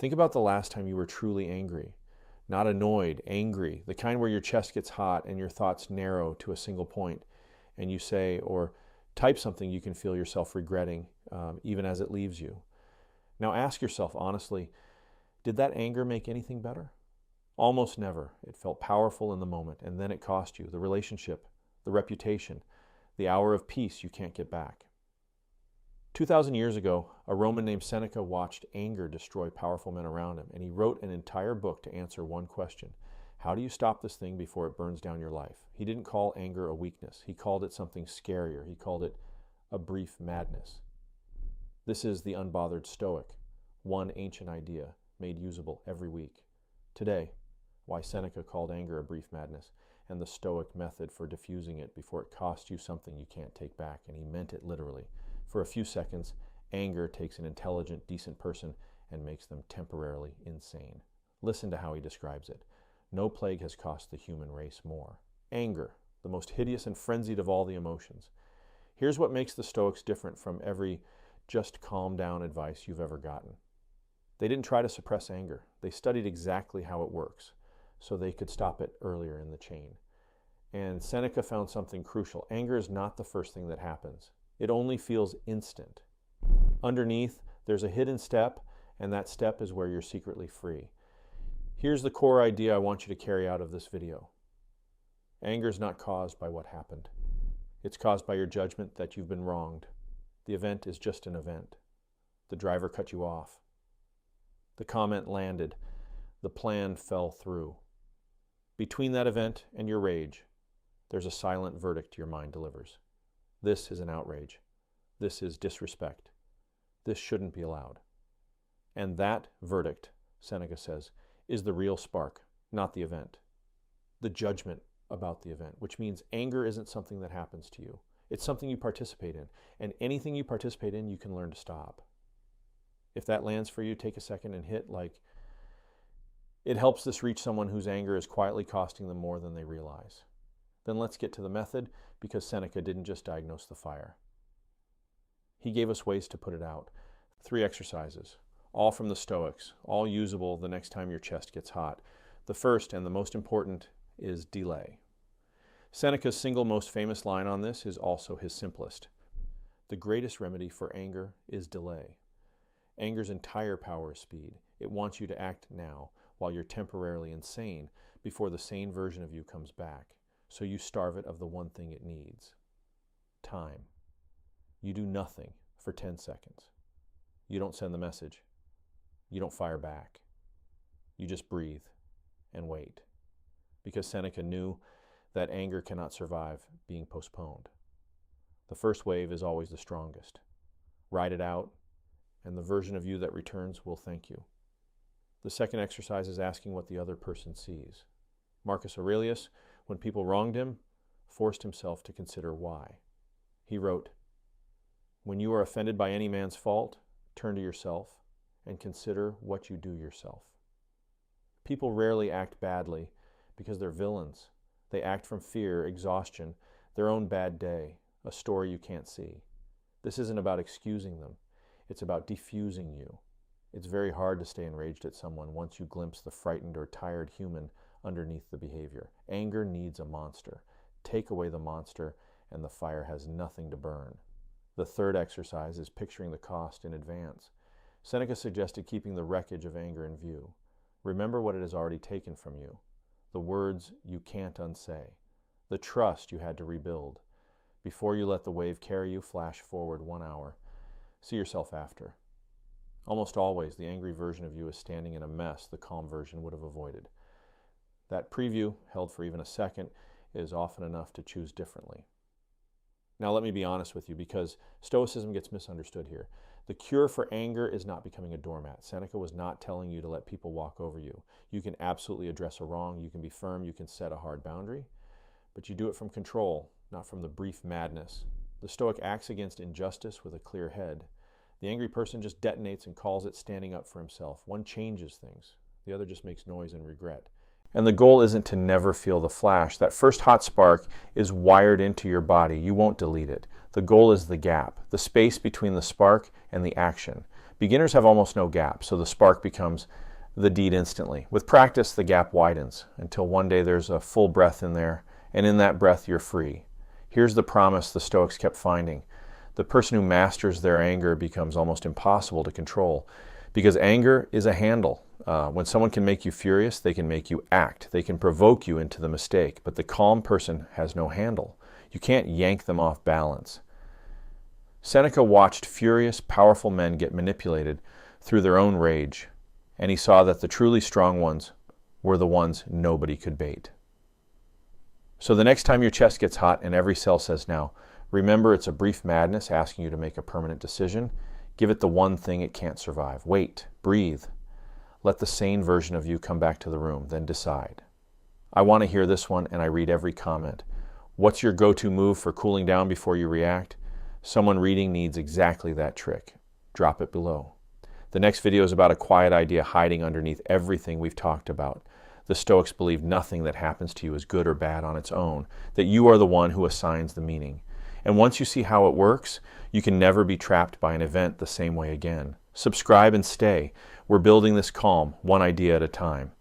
Think about the last time you were truly angry. Not annoyed, angry, the kind where your chest gets hot and your thoughts narrow to a single point, and you say or type something you can feel yourself regretting, even as it leaves you. Now ask yourself honestly, did that anger make anything better? Almost never. It felt powerful in the moment, and then it cost you the relationship, the reputation, the hour of peace you can't get back. 2,000 years ago, a Roman named Seneca watched anger destroy powerful men around him, and he wrote an entire book to answer one question. How do you stop this thing before it burns down your life? He didn't call anger a weakness. He called it something scarier. He called it a brief madness. This is the unbothered Stoic, one ancient idea made usable every week. Today, why Seneca called anger a brief madness, and the Stoic method for diffusing it before it costs you something you can't take back, and he meant it literally. For a few seconds, anger takes an intelligent, decent person and makes them temporarily insane. Listen to how he describes it. No plague has cost the human race more. Anger, the most hideous and frenzied of all the emotions. Here's what makes the Stoics different from every just calm down advice you've ever gotten. They didn't try to suppress anger. They studied exactly how it works so they could stop it earlier in the chain. And Seneca found something crucial. Anger is not the first thing that happens. It only feels instant. Underneath, there's a hidden step, and that step is where you're secretly free. Here's the core idea I want you to carry out of this video. Anger is not caused by what happened. It's caused by your judgment that you've been wronged. The event is just an event. The driver cut you off. The comment landed. The plan fell through. Between that event and your rage, there's a silent verdict your mind delivers. This is an outrage. This is disrespect. This shouldn't be allowed. And that verdict, Seneca says, is the real spark, not the event. The judgment about the event, which means anger isn't something that happens to you. It's something you participate in. And anything you participate in, you can learn to stop. If that lands for you, take a second and hit like. It helps this reach someone whose anger is quietly costing them more than they realize. Then let's get to the method, because Seneca didn't just diagnose the fire. He gave us ways to put it out. 3 exercises, all from the Stoics, all usable the next time your chest gets hot. The first and the most important is delay. Seneca's single most famous line on this is also his simplest. The greatest remedy for anger is delay. Anger's entire power is speed. It wants you to act now while you're temporarily insane before the sane version of you comes back. So you starve it of the one thing it needs. Time. You do nothing for 10 seconds. You don't send the message. You don't fire back. You just breathe and wait. Because Seneca knew that anger cannot survive being postponed. The first wave is always the strongest. Ride it out, and the version of you that returns will thank you. The second exercise is asking what the other person sees. Marcus Aurelius, when people wronged him, forced himself to consider why. He wrote, "When you are offended by any man's fault, turn to yourself and consider what you do yourself." People rarely act badly because they're villains. They act from fear, exhaustion, their own bad day, a story you can't see. This isn't about excusing them. It's about defusing you. It's very hard to stay enraged at someone once you glimpse the frightened or tired human underneath the behavior. Anger needs a monster. Take away the monster, and the fire has nothing to burn. The third exercise is picturing the cost in advance. Seneca suggested keeping the wreckage of anger in view. Remember what it has already taken from you. The words you can't unsay. The trust you had to rebuild. Before you let the wave carry you, flash forward 1 hour. See yourself after. Almost always, the angry version of you is standing in a mess the calm version would have avoided. That preview, held for even a second, is often enough to choose differently. Now let me be honest with you, because Stoicism gets misunderstood here. The cure for anger is not becoming a doormat. Seneca was not telling you to let people walk over you. You can absolutely address a wrong, you can be firm, you can set a hard boundary, but you do it from control, not from the brief madness. The Stoic acts against injustice with a clear head. The angry person just detonates and calls it standing up for himself. One changes things, the other just makes noise and regret. And the goal isn't to never feel the flash. That first hot spark is wired into your body. You won't delete it. The goal is the gap, the space between the spark and the action, Beginners have almost no gap, so the spark becomes the deed instantly. With practice, the gap widens until one day there's a full breath in there, and in that breath you're free. Here's the promise the Stoics kept finding. The person who masters their anger becomes almost impossible to control, because anger is a handle. When someone can make you furious, they can make you act. They can provoke you into the mistake, but the calm person has no handle. You can't yank them off balance. Seneca watched furious, powerful men get manipulated through their own rage, and he saw that the truly strong ones were the ones nobody could bait. So the next time your chest gets hot and every cell says now, remember it's a brief madness asking you to make a permanent decision. Give it the one thing it can't survive. Wait, breathe. Let the sane version of you come back to the room, then decide. I want to hear this one, and I read every comment. What's your go-to move for cooling down before you react? Someone reading needs exactly that trick. Drop it below. The next video is about a quiet idea hiding underneath everything we've talked about. The Stoics believe nothing that happens to you is good or bad on its own, that you are the one who assigns the meaning. And once you see how it works, you can never be trapped by an event the same way again. Subscribe and stay. We're building this calm, one idea at a time.